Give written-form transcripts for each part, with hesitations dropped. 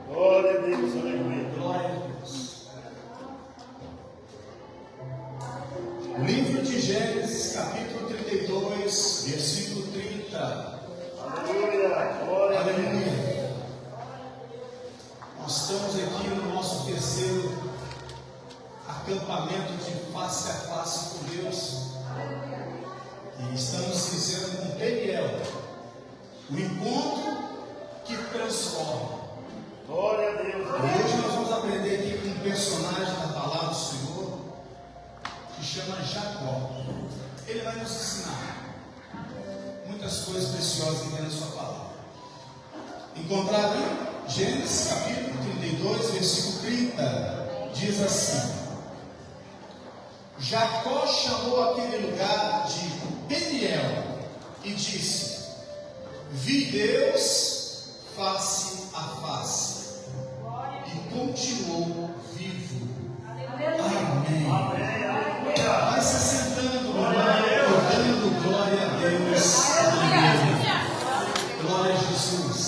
Glória a Deus, aleluia. Glória a Deus. O livro de Gênesis, capítulo 32, versículo 30. Aleluia, glória a Deus. Aleluia. Nós estamos aqui no nosso terceiro acampamento de face a face com Deus. E estamos iniciando com Peniel, o encontro que transforma. Glória a Deus, E aleluia. hoje nós vamos aprender aqui com um personagem da palavra do Senhor que chama Jacó. Ele vai nos ensinar muitas coisas preciosas que tem na sua palavra. Encontrado em Gênesis capítulo 32, versículo 30, diz assim: Jacó chamou aquele lugar de Peniel e disse: Vi Deus face a face, e continuou vivo. Amém. Vai se sentando, dando glória a Deus. Aleluia. Glória a Jesus.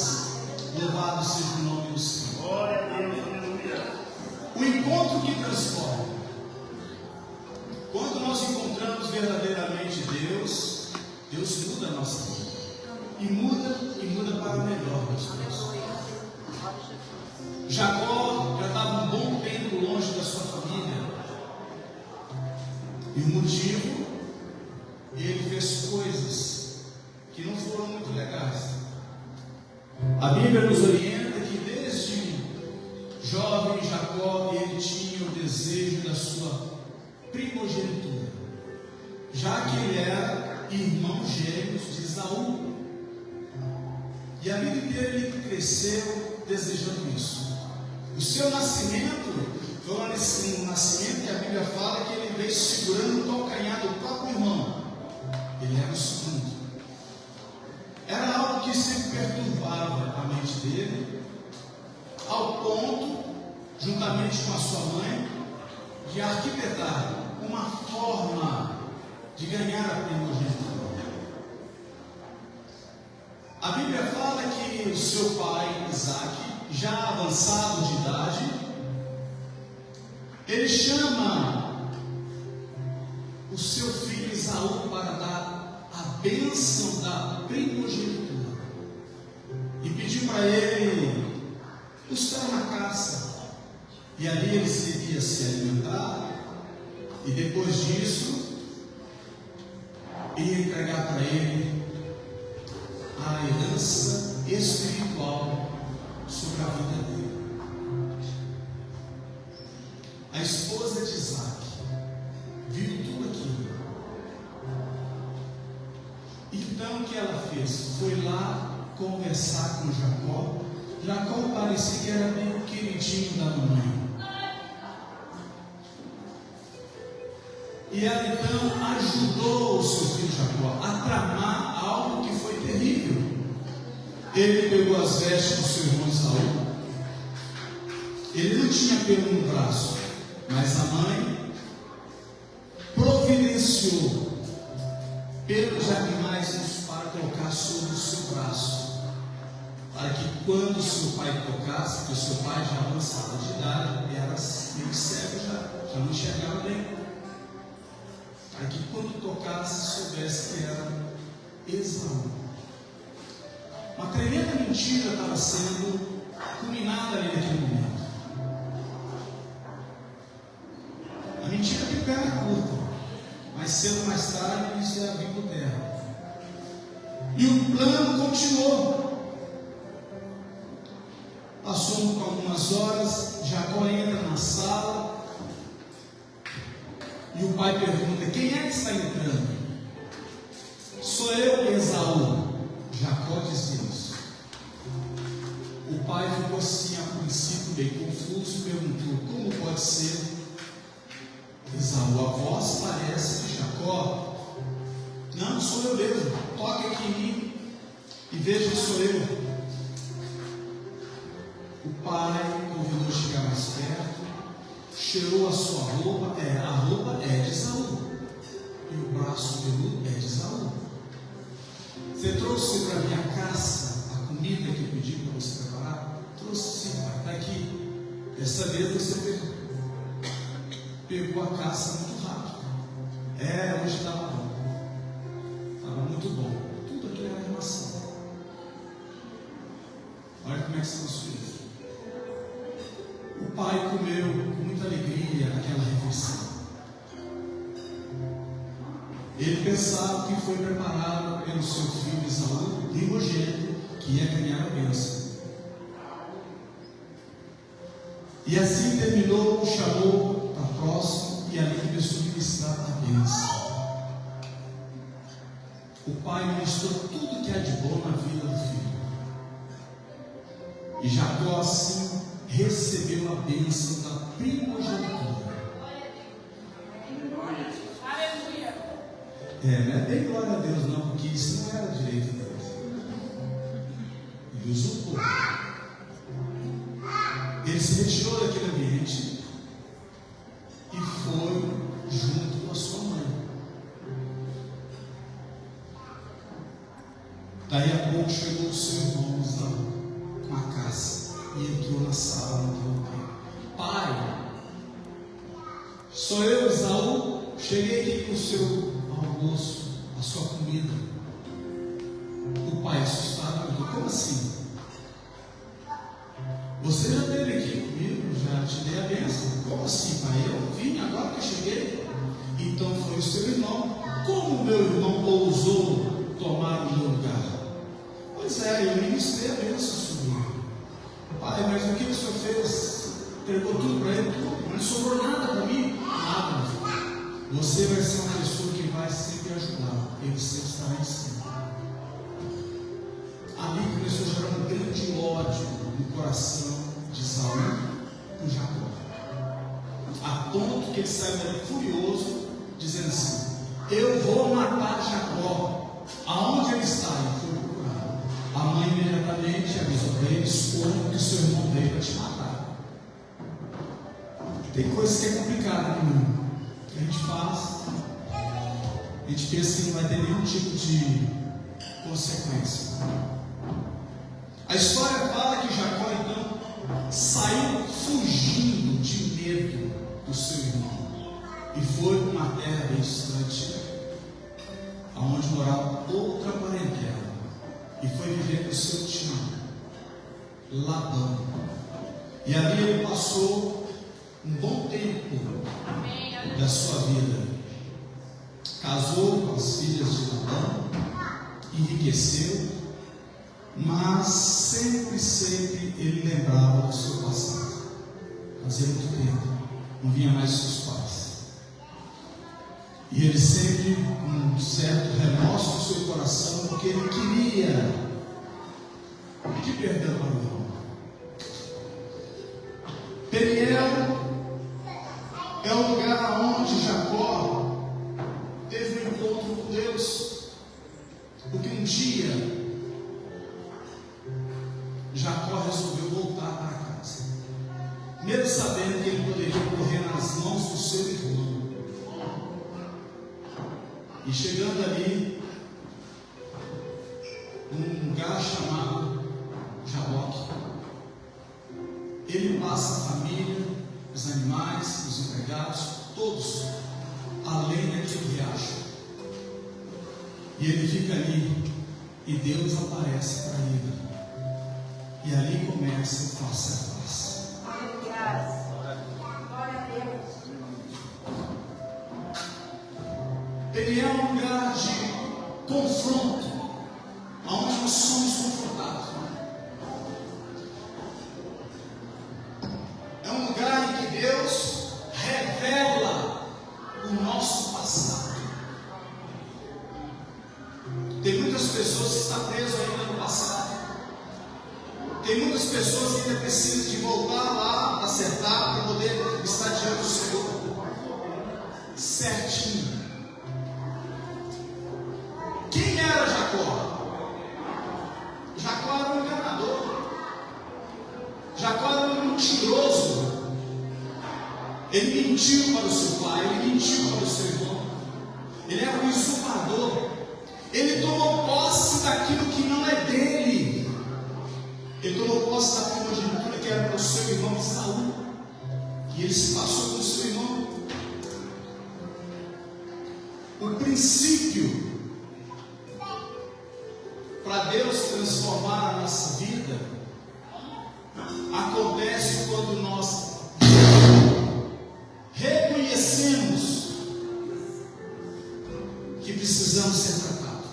Louvado seja o nome do Senhor. Glória a Deus, aleluia. O encontro que transforma. Quando nós encontramos verdadeiramente Deus, Deus muda a nossa vida. E muda para melhor, meus Deus. Jacó já estava um bom tempo longe da sua família. E o motivo, ele fez coisas que não foram muito legais. A Bíblia nos orienta que desde jovem Jacó, ele tinha o desejo da sua primogenitura, já que ele era irmão gêmeo de Esaú. E a vida inteira ele cresceu desejando isso. O seu nascimento foi um nascimento que a Bíblia fala que ele veio segurando o calcanhar do próprio irmão. Ele era o segundo. Era algo que sempre perturbava a mente dele, ao ponto, juntamente com a sua mãe, de arquitetar uma forma de ganhar a primogenitura. A Bíblia fala que o seu pai, Isaac, já avançado de idade, ele chama o seu filho Esaú para dar a bênção da primogenitura e pediu para ele buscar uma caça, e ali ele iria se alimentar, e depois disso ia entregar para ele a herança espiritual sobre a vida dele. A esposa de Isaac viu tudo aquilo. Então o que ela fez? Foi lá conversar com Jacó. Jacó parecia que era meio queridinho da mamãe. E ela então ajudou o seu filho Jacó a tramar algo que foi terrível. Ele pegou as vestes do seu irmão Esaú. Ele não tinha pelo no braço, mas a mãe providenciou pelos de animais para colocar sobre o seu braço, para que quando seu pai tocasse, porque o seu pai já avançava de idade, era meio cego, já não enxergava bem, para que quando tocasse soubesse que era Esaú. Uma tremenda mentira estava sendo culminada ali naquele momento. A mentira tem perna curta, mas cedo ou mais tarde isso ia vir por terra. E o plano continuou. Passou algumas horas, Jacó entra na sala e o pai pergunta: quem é que está entrando? Sou eu, Esaú. Jacó disse isso. O pai ficou assim a princípio bem confuso, perguntou: como pode ser? Esaú, a voz parece de Jacó. Não, sou eu mesmo. Toque aqui em mim e veja que sou eu. O pai convidou chegar mais perto, cheirou a sua roupa. A roupa é de Esaú e o braço peludo é de Esaú. Você trouxe para minha caça a comida que eu pedi para você preparar? Trouxe sim, pai. Está Dessa vez você pegou a caça muito rápido. Hoje estava bom. Estava muito bom. Tudo aquilo era animação. Olha como é que são as coisas. O pai comeu com muita alegria aquela refeição. Ele pensava que foi preparado pelo seu filho Esaú, primogênito, que ia ganhar a bênção. E assim terminou, chamou para próximo e ali começou a ministrar a bênção. O pai ministrou tudo que há de bom na vida do filho. E Jacó assim recebeu a bênção da primogenitura. Não é bem glória a Deus não, porque isso não era direito dele. Ele usurpou. Ele se retirou daquele ambiente e foi junto com a sua mãe. Daí a pouco chegou o seu irmão Esaú com a caça e entrou na sala onde eu estava. Pai, sou eu, Esaú, cheguei aqui com o seu almoço, a sua comida. O pai assustado perguntou: como assim? Você já esteve aqui comigo, já te dei a bênção. Como assim, pai? Eu vim agora que eu cheguei. Então foi o seu irmão. Como meu irmão ousou tomar o meu lugar? Pois é, eu ministrei a bênção sobre ele. Pai, mas o que o senhor fez? Entregou tudo para ele? Tudo. Não sobrou nada para mim? Nada. Você vai ser uma pessoa que vai sempre ajudar. Ele sempre estará em cima. Ali começou a gerar um grande ódio no coração de Saul por Jacó, a ponto que ele saiu dali furioso, dizendo assim: eu vou matar Jacó. Aonde ele está? Ele foi procurar. A mãe imediatamente avisou para ele: esconda que seu irmão veio para te matar. Tem coisas que é complicada, irmão. Que a gente faz, a gente pensa que não vai ter nenhum tipo de consequência. A história fala que Jacó então saiu fugindo de medo do seu irmão e foi para uma terra bem distante, aonde morava outra parentela, e foi viver com o seu tio Labão. E ali ele passou um bom tempo da sua vida. Casou com as filhas de Labão, enriqueceu, mas sempre ele lembrava do seu passado. Fazia muito tempo, não vinha mais seus pais. E ele sempre com um certo remorso no seu coração, porque ele queria pedir perdão para o irmão. Peniel é o lugar onde Jacó teve um encontro com Deus, porque um dia Jacó resolveu voltar para casa, mesmo sabendo que ele poderia morrer nas mãos do seu irmão. E chegando ali, num lugar chamado Jaboque, ele passa a família, os animais, os empregados, todos além daquele riacho. E ele fica ali, e Deus aparece para ele. E ali começa o face a face. Glória a Deus. Ele é um lugar de confronto, onde nós somos confrontados. É um lugar em que Deus revela o nosso passado. Tem muitas pessoas que estão presas ainda no passado. Tem muitas pessoas que ainda precisam de voltar lá, acertar, para poder estar diante do Senhor certinho. Quem era Jacó? Jacó era um enganador. Jacó era um mentiroso. Ele mentiu para o seu pai, ele mentiu para o seu irmão. Ele era um usurpador. Ele tomou posse daquilo que não é dele. Ele tomou posse da primogenitura que era para o seu irmão Saul. E ele se passou como seu irmão. O princípio para Deus transformar a nossa vida acontece quando nós reconhecemos que precisamos ser tratados.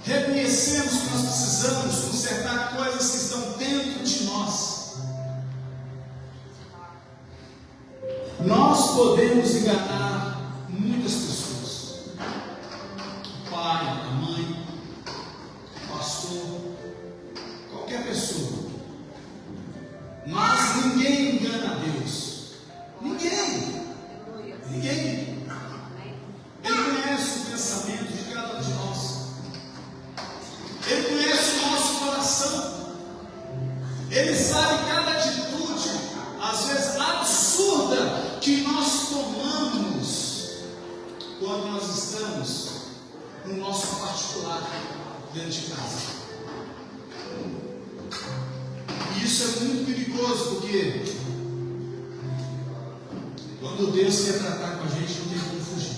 Reconhecemos que nós precisamos consertar coisas que estão dentro de nós. Nós podemos enganar muitas pessoas. O pai, a mãe, o pastor, qualquer pessoa. Mas ninguém engana a Deus. Ninguém. Ninguém. Ele conhece o pensamento de cada um de nós. Ele conhece o nosso coração. Ele sabe cada atitude, às vezes absurda, que nós tomamos quando nós estamos no nosso particular dentro de casa. E isso é muito perigoso, porque quando Deus quer tratar com a gente, não tem como fugir.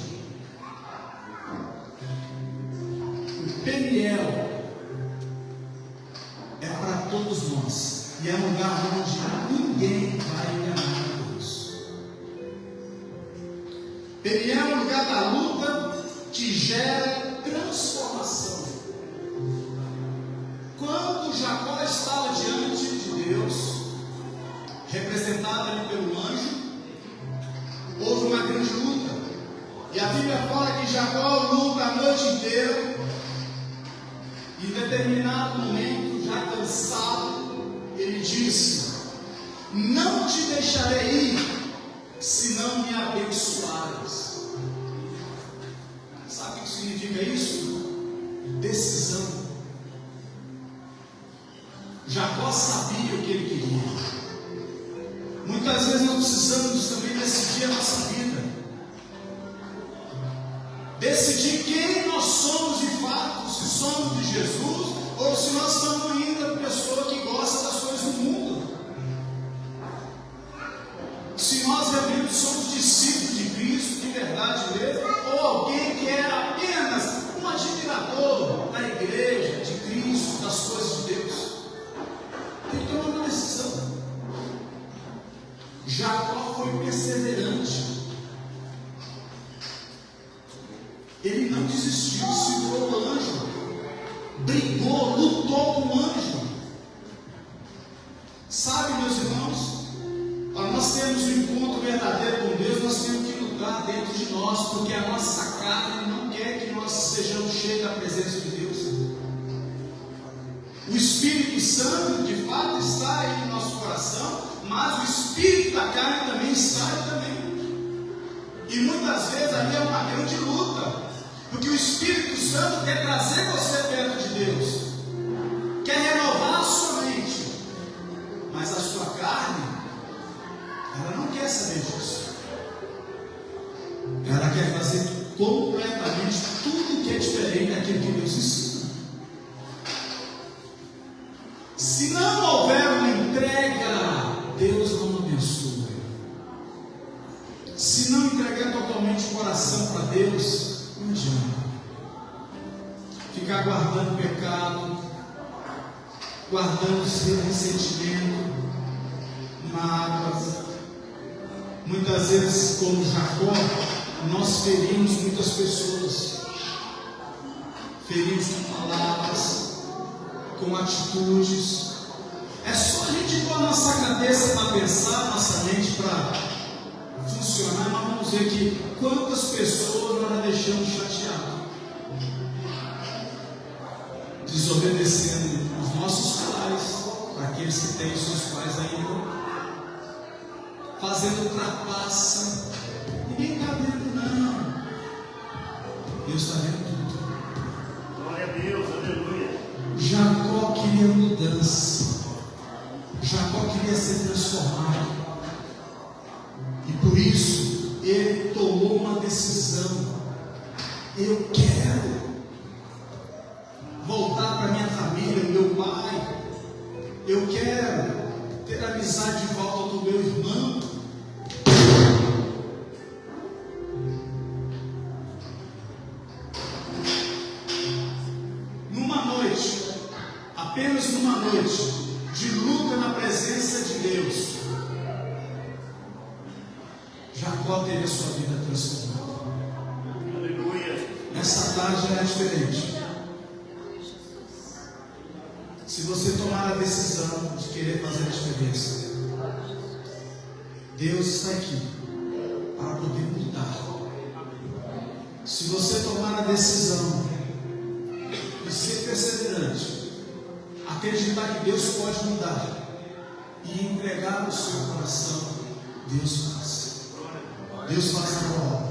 O Peniel é para todos nós, e é um lugar onde ninguém vai enganar a Deus. Peniel é um lugar da luta que gera transformação. Quando Jacó estava diante de Deus, representado ali pelo anjo, houve uma grande luta. E a Bíblia fala que Jacó luta a noite inteira. E em determinado momento, já cansado, ele disse: não te deixarei ir, se não me abençoares. Sabe o que significa isso? Decisão. Jacó sabia o que ele queria. Muitas vezes nós precisamos também decidir a nossa vida. Decidir quem nós somos de fato, se somos de Jesus ou se nós somos ainda pessoa que gosta das coisas do mundo. Se nós realmente somos discípulos de Cristo, de verdade mesmo, ou alguém que é apenas um admirador da igreja, de Cristo, das coisas de Deus. Tem que tomar uma decisão. Jacó foi perseverante. Ele não desistiu, segurou o anjo, brigou, lutou com o anjo. Sabe, meus irmãos, para nós termos um encontro verdadeiro com Deus, nós temos que lutar dentro de nós, porque a nossa carne não quer que nós sejamos cheios da presença de Deus. O Espírito Santo, de fato, está aí no nosso coração, mas o espírito da carne também está aí também. E muitas vezes ali é uma grande luta, porque o Espírito Santo quer trazer você perto de Deus, quer renovar a sua mente, mas a sua carne, ela não quer saber disso. Ela quer fazer completamente tudo que é diferente daquilo que Deus ensina. Se não houver uma entrega, Deus não abençoa. Se não entregar totalmente o coração para Deus, não adianta. Ficar guardando pecado, guardando ressentimento, mágoas. Muitas vezes, como Jacó, nós ferimos muitas pessoas. Ferimos com palavras, com atitudes. É só a gente pôr a nossa cabeça para pensar, nossa mente para funcionar, nós vamos ver que quantas pessoas nós já deixamos chateadas, desobedecendo os nossos pais, para aqueles que têm os seus pais ainda, fazendo trapaça. Ninguém está vendo, não. Deus está vendo tudo. Glória a Deus, aleluia. Jacó queria mudança. Jacó queria ser transformado. E por isso ele tomou uma decisão. Eu quero voltar para minha família, meu pai. Eu quero ter a pisar de volta do meu irmão. Numa noite, apenas numa noite de luta na presença de Deus, Jacó teve a sua vida transformada. Aleluia. Essa tarde não é diferente. Se você tomar a decisão de querer fazer a diferença, Deus está aqui para poder mudar. Se você tomar a decisão de ser perseverante, acreditar que Deus pode mudar e entregar o seu coração, Deus faz. Deus faz a obra.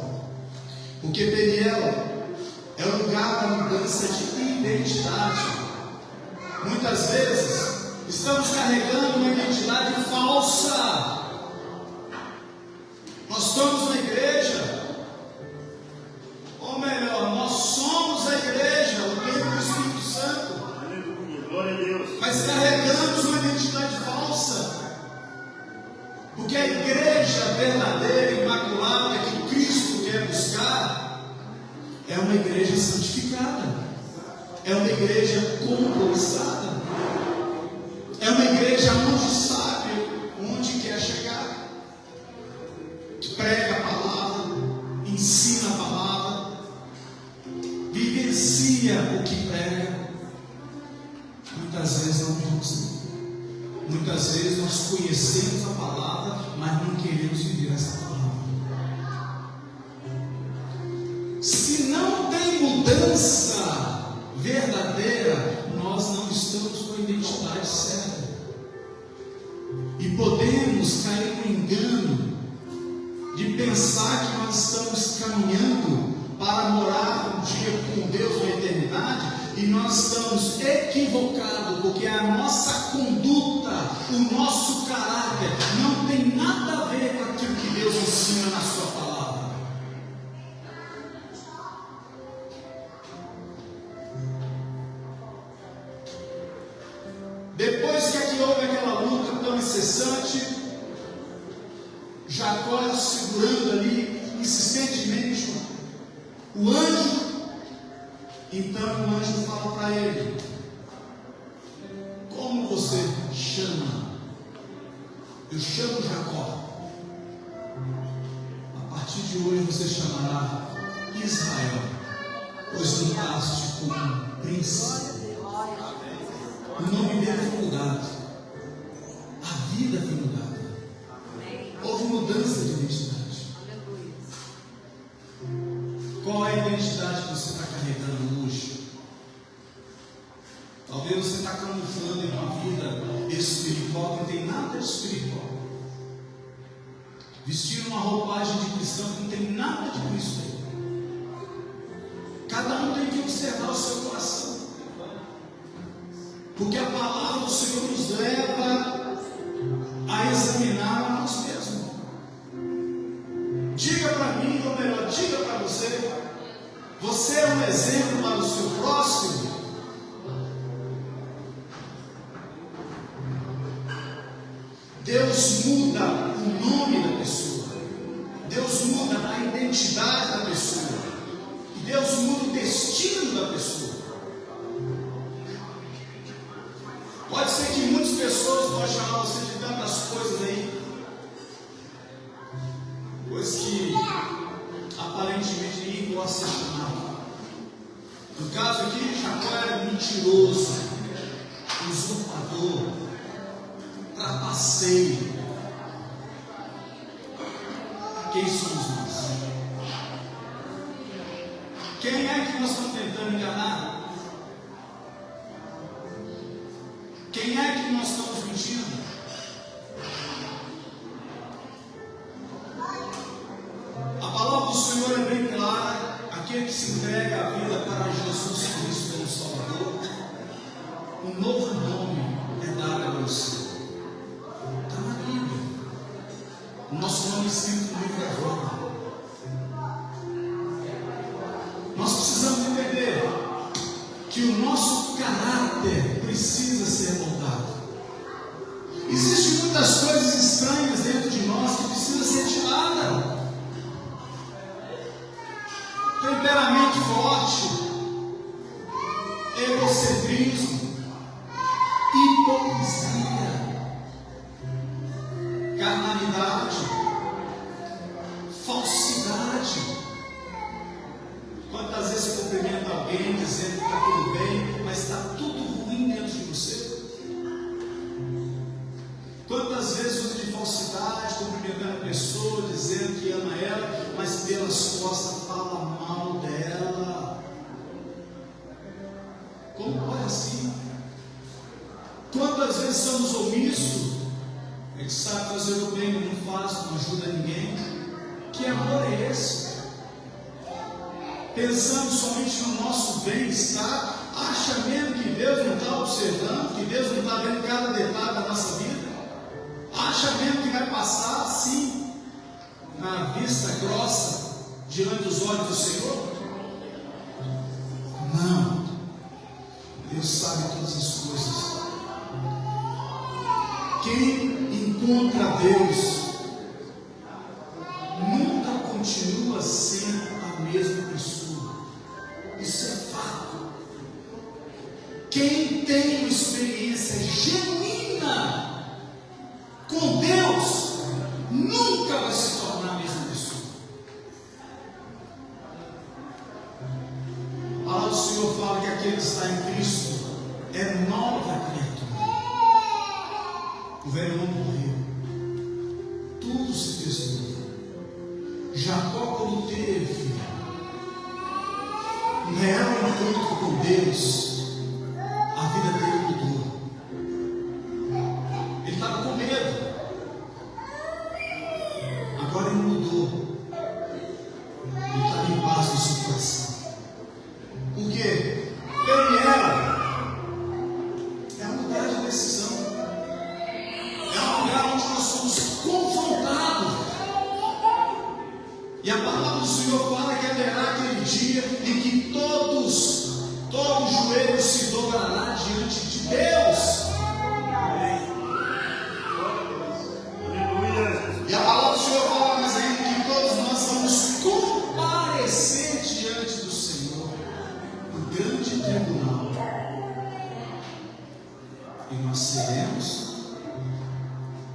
Porque Peniel é o lugar da mudança de identidade. Muitas vezes estamos carregando uma identidade falsa. Nós estamos na igreja, ou melhor, nós somos a igreja, o templo do Espírito Santo. Aleluia. Glória a Deus. Mas carregamos uma identidade falsa. Porque a igreja verdadeira, imaculada, que Cristo quer buscar, é uma igreja santificada. É uma igreja compromissada. É uma igreja onde sabe onde quer chegar. Que prega a palavra, ensina a palavra, vivencia o que prega. Muitas vezes não vamos. Muitas vezes nós conhecemos a palavra, mas não queremos viver essa palavra. Se não tem mudança verdadeira, nós não estamos com a identidade certa. E podemos cair no engano de pensar que nós estamos caminhando para morar um dia com Deus na eternidade, e nós estamos equivocados, porque a nossa conduta, o nosso caráter não tem nada a ver com aquilo que Deus ensina na sua palavra. Depois que houve aquela luta tão incessante, Jacó segurando ali insistentemente o anjo. Então o anjo fala para ele: como você chama? Eu chamo Jacó. A partir de hoje você chamará Israel, pois mudaste como um príncipe. O nome dele foi mudado. A vida foi mudada. Houve mudança de identidade. Qual é a identidade que você está carregando hoje? Talvez você está camuflando em uma vida espiritual que não tem nada de espiritual. Vestindo uma roupagem de cristão que não tem nada de Cristo aí. Cada um tem que observar o seu coração. Porque a palavra do Senhor nos leva a examinar a nós mesmos. Diga para mim, ou melhor, diga para você: você é um exemplo para o seu próximo? Deus muda o nome da pessoa. Deus muda a identidade da pessoa. E Deus muda o destino da pessoa. Pode ser que muitas pessoas vão chamar você de tantas coisas aí, coisas que aparentemente ninguém gosta de chamar. No caso aqui, Jacó era mentiroso, usurpador, trapaceiro. Quem somos nós? Quem é que nós estamos tentando enganar? Quem é que nós estamos mentindo? A palavra do Senhor é bem clara: aquele que se entrega a vida para Jesus Cristo como Salvador, um novo nome é dado a você. Está na Bíblia. O nosso nome é escrito no livro da vida. Nós precisamos entender que o nosso caráter precisa ser moldado. Existem muitas a mente forte, egocentrismo, hipocrisia, carnalidade, falsidade. Quantas vezes você cumprimenta alguém dizendo que está tudo bem, mas está tudo ruim dentro de você? Quantas vezes usa de falsidade, cumprimentando a pessoa, dizendo que ama ela, mas pelas costas fala mal dela? Como pode assim? Quantas vezes somos omissos? A gente sabe fazer o bem, mas não faz, não ajuda ninguém. Que amor é esse? Pensando somente no nosso bem-estar, acha mesmo que Deus não está observando, que Deus não está vendo cada detalhe da nossa vida? Acha mesmo que vai passar assim, na vista grossa, diante dos olhos do Senhor? Não. Deus sabe todas as coisas. Quem encontra Deus nunca continua sendo a mesma pessoa. Isso é fato. Quem tem uma experiência genuína com Deus nunca vai se tornar a mesma pessoa. A palavra do Senhor fala que aquele que está em Cristo é nova criatura. O velho homem morreu, tudo se fez novo. Jacó, quando teve um real encontro com Deus, a vida dele mudou. Ele estava com medo, agora ele mudou. Ele estava em paz no seu coração. Por quê? Peniel é um lugar de decisão, é um lugar onde nós somos confrontados. E a palavra do Senhor fala que haverá aquele dia em que todo joelho se dobrará diante de Deus. E a palavra do Senhor fala mais ainda que todos nós vamos comparecer diante do Senhor, no grande tribunal. E nós seremos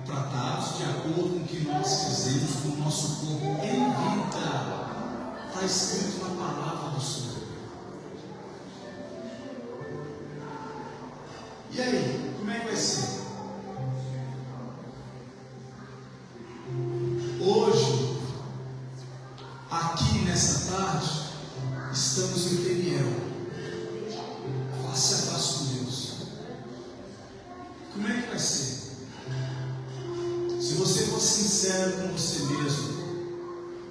tratados de acordo com o que nós fizemos com o nosso corpo em vida. Está escrito na palavra do Senhor. E aí, como é que vai ser? Hoje, aqui nessa tarde, estamos em Peniel, face a face com Deus. Como é que vai ser? Se você for sincero com você mesmo,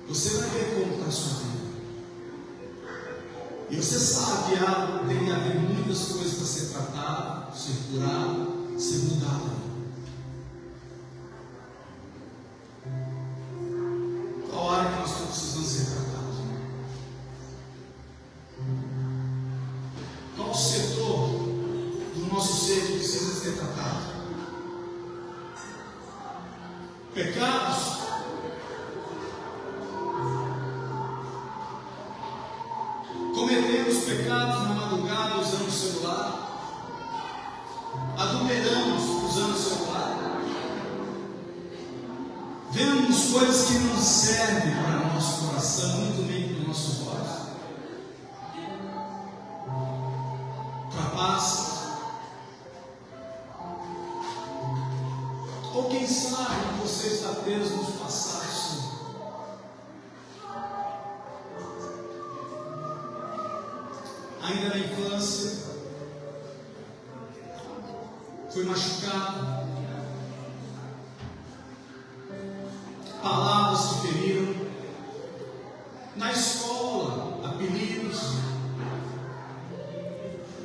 você vai ver como está a sua vida. E você sabe que tem a ver muitas coisas para ser tratado, ser curado, ser mudado. Qual área que nós estamos precisando ser tratados? Qual o setor do nosso ser que precisa ser tratado? Pecados? Cometemos pecados na madrugada usando o celular? Adulteramos usando o celular? Vemos coisas que não servem para o nosso coração, muito menos para o nosso olhos. Trapaças. Ou quem sabe você está preso nos passados. Ainda na infância, foi machucado, palavras te feriram, na escola, apelidos,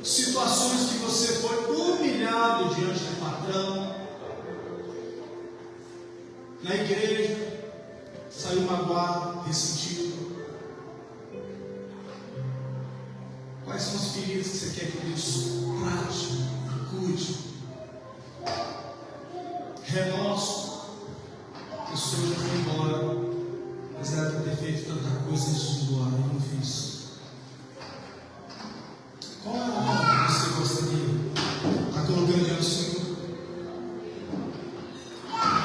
situações que você foi humilhado diante do patrão, na igreja, saiu magoado, ressentido. Quais são as feridas que você quer que Deus trate, cuide, remorso? O Senhor já foi embora, mas era para ter feito tanta coisa antes de ir embora, eu não fiz.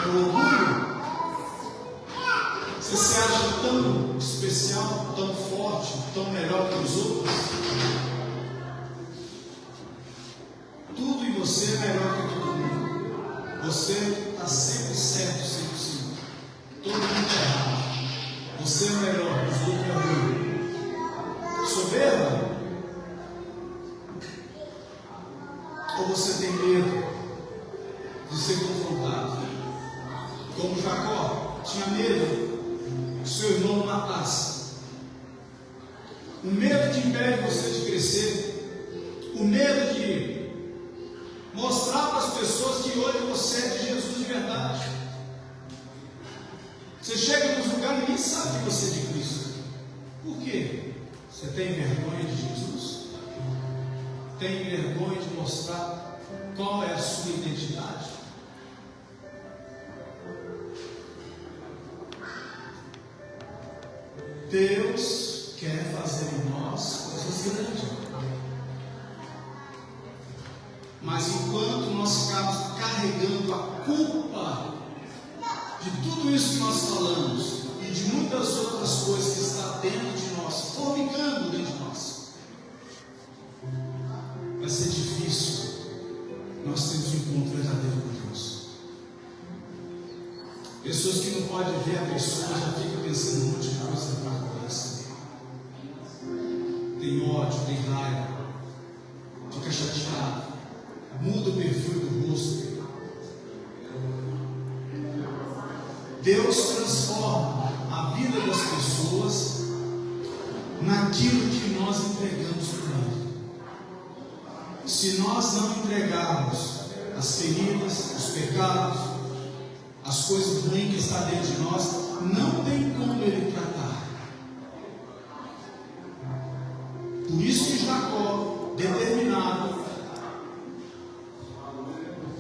É o orgulho. Você se acha tão especial, tão forte, tão melhor que os outros? Tudo em você é melhor que todo mundo. Você está sempre certo, 100%. Todo mundo é errado. Você é melhor, os outros é ruim. Soberba? Ou você tem medo de ser confrontado? Como Jacó tinha medo que seu irmão o matasse. O medo que impede você de crescer. O medo de mostrar para as pessoas que hoje você é de Jesus de verdade. Você chega nos lugares e ninguém sabe que você é de Cristo. Por quê? Você tem vergonha de Jesus? Tem vergonha de mostrar qual é a sua identidade? Deus quer fazer em nós coisas grandes. Mas enquanto nós ficarmos carregando a culpa de tudo isso que nós falamos e de muitas outras coisas que está dentro de nós, formigando dentro de nós, vai ser difícil nós termos um encontro verdadeiro com Deus. Pessoas que não podem ver a pessoa já ficam pensando um monte de coisa para a cabeça. Tem ódio, tem raiva, fica chateado, muda o perfil do rosto. Deus transforma a vida das pessoas naquilo que nós entregamos para Ele. Se nós não entregarmos as feridas, os pecados, as coisas ruins que está dentro de nós, não tem como Ele tratar. Por isso que Jacó, determinado,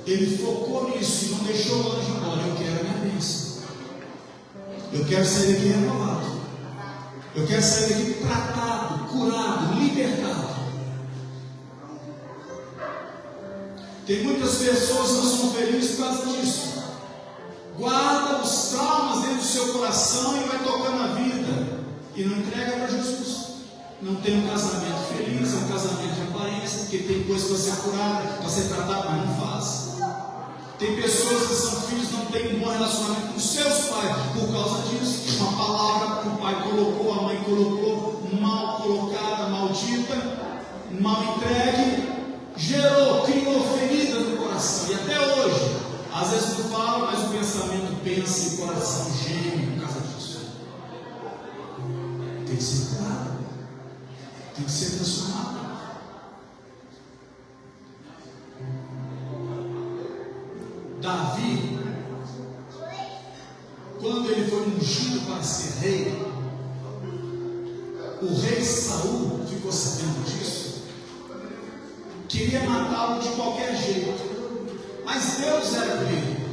ele focou nisso e não deixou o anjo embora. Eu quero a minha bênção. Eu quero sair daqui renovado. Eu quero sair daqui tratado, curado, libertado. Tem muitas pessoas que não são felizes por causa disso. Guarda os traumas dentro do seu coração e vai tocando a vida. E não entrega para Jesus. Não tem um casamento feliz, é um casamento de aparência, porque tem coisa para ser curada, para ser tratada, mas não faz. Tem pessoas que são filhos e não têm um bom relacionamento com seus pais por causa disso. Uma palavra que o pai colocou, a mãe colocou, mal colocada, maldita, mal entregue, criou ferida no coração. E até hoje, às vezes não fala, mas o pensamento pensa e o coração geme por causa disso. Tem que ser curado, tem que ser transformado. Davi, quando ele foi ungido para ser rei, o rei Saul ficou sabendo disso, queria matá-lo de qualquer jeito, mas Deus era com ele.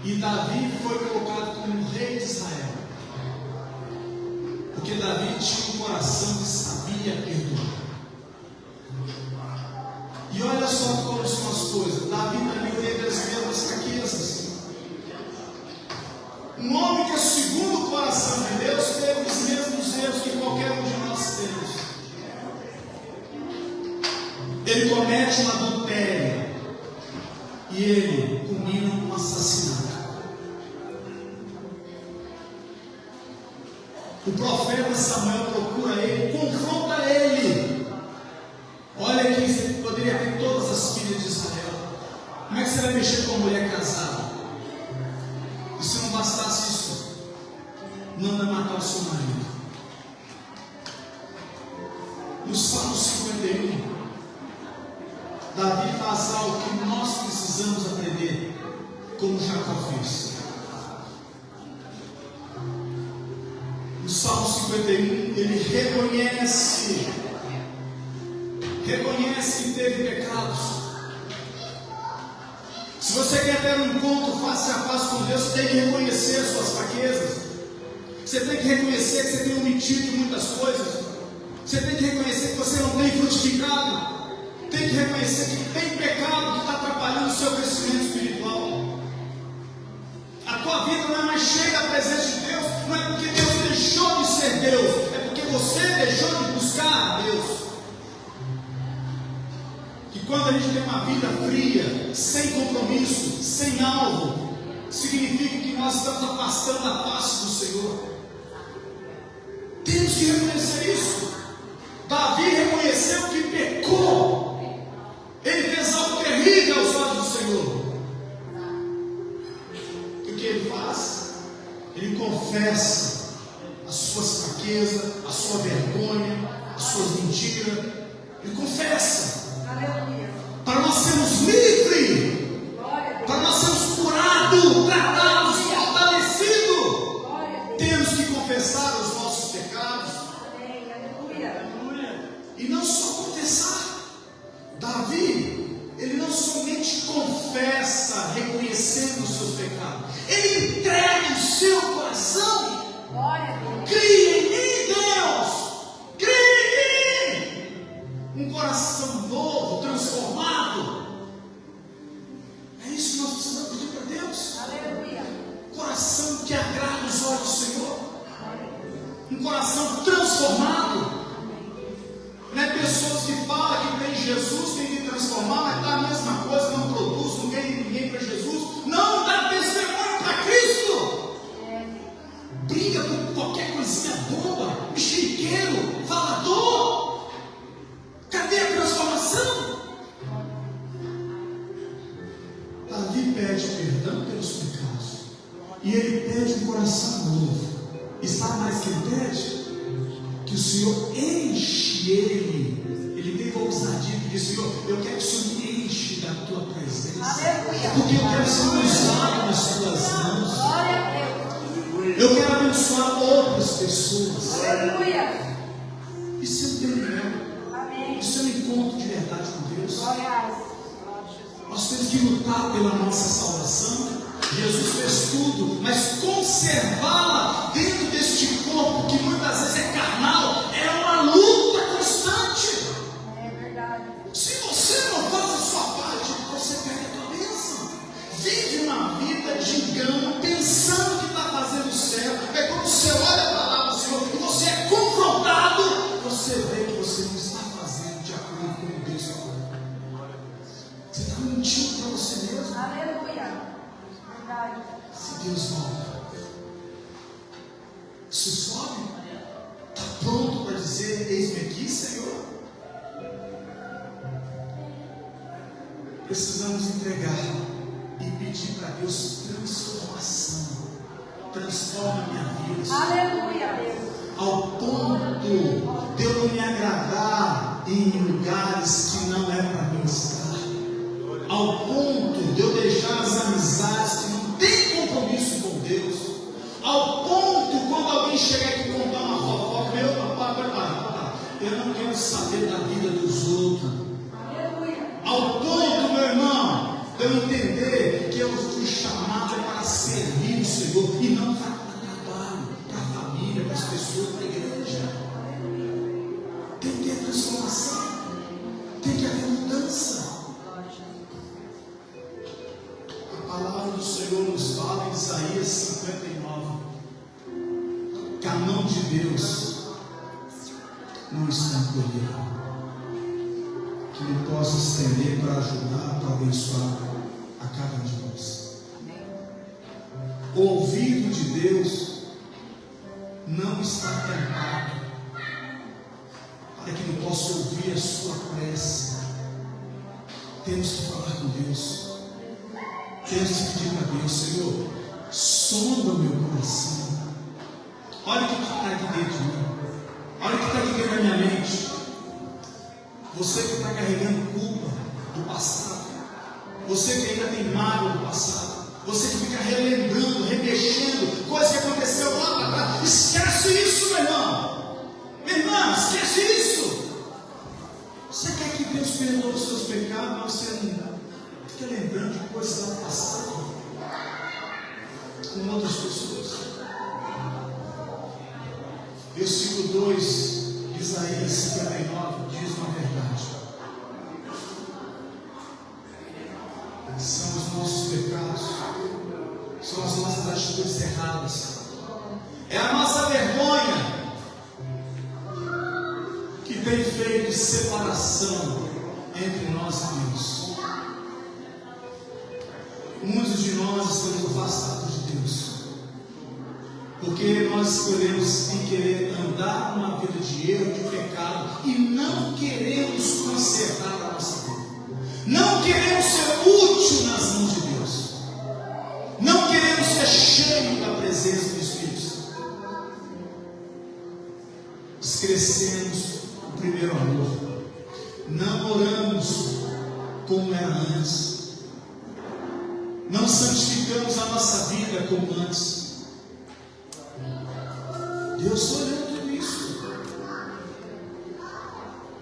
E Davi foi colocado como rei de Israel, porque Davi tinha um coração que sabia perdoar. E olha só como são as coisas. Davi também teve as mesmas fraquezas. Um homem que é segundo o coração de Deus teve os mesmos erros que qualquer um de nós temos. Ele comete um adultério e ele culmina um assassinato. O profeta Samuel procura ele, confronta ele. Olha aqui, você poderia ter todas as filhas de Israel. Como é que você vai mexer com uma mulher casada? E se não bastasse isso, manda matar o seu marido. No Salmo 51, Davi faz algo que nós precisamos aprender, como Jacó fez. No Salmo 51, ele reconhece que teve pecados. Se você quer ter um encontro face a face com Deus, você tem que reconhecer as suas fraquezas. Você tem que reconhecer que você tem omitido muitas coisas. Você tem que reconhecer que você não tem frutificado. Tem que reconhecer que tem pecado que está atrapalhando tua vida não é mais cheia da presença de Deus, não é porque Deus deixou de ser Deus, é porque você deixou de buscar a Deus. Que quando a gente tem uma vida fria, sem compromisso, sem alvo, significa que nós estamos afastando a face do Senhor. Temos que reconhecer isso. Davi reconheceu que pecou. Ele fez algo terrível aos olhos do Senhor. O que ele faz? Ele confessa as suas fraquezas, a sua vergonha, as suas mentiras. Ele confessa. Para nós sermos livres, para nós sermos curados, tratados, fortalecidos, temos que confessar os nossos pecados. E não só confessar. Davi, ele não somente confessa reconhecendo os seus pecados, ele entrega o seu coração. Cria em mim, Deus, cria em mim um coração novo, transformado. É isso que nós precisamos pedir para Deus. Coração que agrada os olhos do Senhor, um coração transformado. Não é pessoas que falam que tem Jesus, tem que transformar, mas está a mesma coisa, não produz, não ganha ninguém para Jesus, não dá testemunho para Cristo. Briga por qualquer coisinha boba, mexeriqueiro, falador. Cadê a transformação? Davi pede perdão pelos pecados, e ele pede um coração novo. E sabe mais que ele pede? Que o Senhor enche ele. Ele teve a ousadia de dizer: Senhor, eu quero que o Senhor me enche da tua presença, porque eu quero ser usado nas tuas mãos. Eu quero abençoar outras pessoas. Isso é um tempo. Isso é um encontro de verdade com Deus. Nós temos que lutar pela nossa salvação. Jesus fez tudo, mas conservá-la dentro deste corpo que muitas vezes é carnal, é uma luta constante. Se você não faz a sua parte, você perde a tua bênção. Vive uma vida de engano, pensando que está fazendo certo. É quando você olha para a palavra do Senhor e você é confrontado, você vê que você não está fazendo de acordo com o Deus falou. Você está mentindo para você mesmo. Se Deus volta, se sobe, está pronto para dizer: eis-me aqui, Senhor. Precisamos entregar e pedir para Deus transformação. Transforma minha vida. Aleluia. Ao ponto de eu não me agradar em lugares que não é para mim estar. Ao ponto de eu deixar as amizades que não têm compromisso com Deus. Ao ponto, quando alguém chegar aqui e contar uma fofoca, meu papai, eu não quero saber da vida dos outros. Ao ponto, meu irmão, de eu entender que eu fui chamado para servir o Senhor e não para trabalho, para a família, para as pessoas, para a igreja. Tem que ter transformação, tem que haver mudança. A palavra do Senhor nos fala em Isaías 59 que a mão de Deus não está encolhida, que Ele possa estender para ajudar, para abençoar a cada um de nós. O ouvido de Deus não está tampado para que não possa ouvir a sua prece. Temos que falar com Deus. Temos que pedir para Deus: Senhor, sonda o meu coração. Olha o que está aqui dentro de mim. Olha o que está aqui dentro da minha mente. Você que está carregando culpa do passado, você que ainda tem mágoa do passado, você que fica relembrando, remexendo, coisa que aconteceu lá para trás, esquece isso, meu irmão. Minha irmã, esquece isso. Você quer que Deus perdoe os seus pecados, mas você não fica lembrando de coisas lá do passado com outras pessoas. Versículo 2 de Isaías 59 diz uma verdade: são os nossos pecados, são as nossas atitudes erradas. É a nossa vergonha que tem feito separação entre nós e Deus. Muitos de nós estamos afastados de Deus, porque nós escolhemos em querer andar numa vida de erro, de pecado, e não queremos consertar a nossa vida. Não queremos ser útil nas mãos de Deus. Não queremos ser cheios da presença do Espírito Santo. Descrescemos o primeiro amor. Não oramos como era antes. Não santificamos a nossa vida como antes. Deus está olhando tudo isso.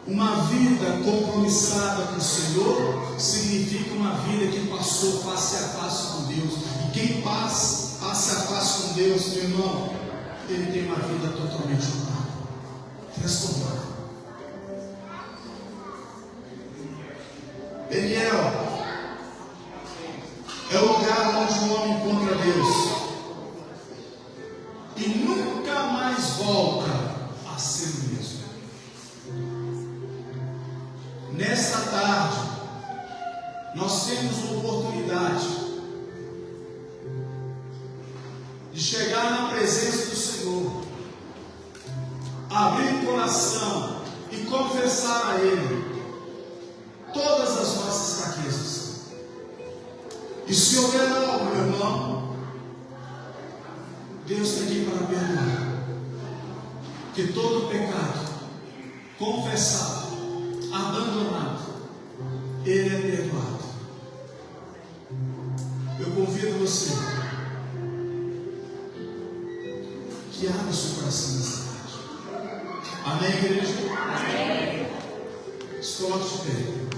Uma vida compromissada com o Senhor significa uma vida que passou face a face com Deus. E quem passa face a face com Deus, meu irmão, ele tem uma vida totalmente mudada, transformada. Peniel é o lugar onde o homem encontra Deus e nunca mais volta a ser o mesmo. Nesta tarde, nós temos uma oportunidade de chegar na presença do Senhor, abrir o coração e confessar a Ele todas as nossas fraquezas. E se houver algo, meu irmão, Deus está aqui para perdoar. Porque todo pecado confessado, abandonado, ele é perdoado. Eu convido você que abra o seu coração nessa tarde. Amém, igreja? Amém. Estou de pé.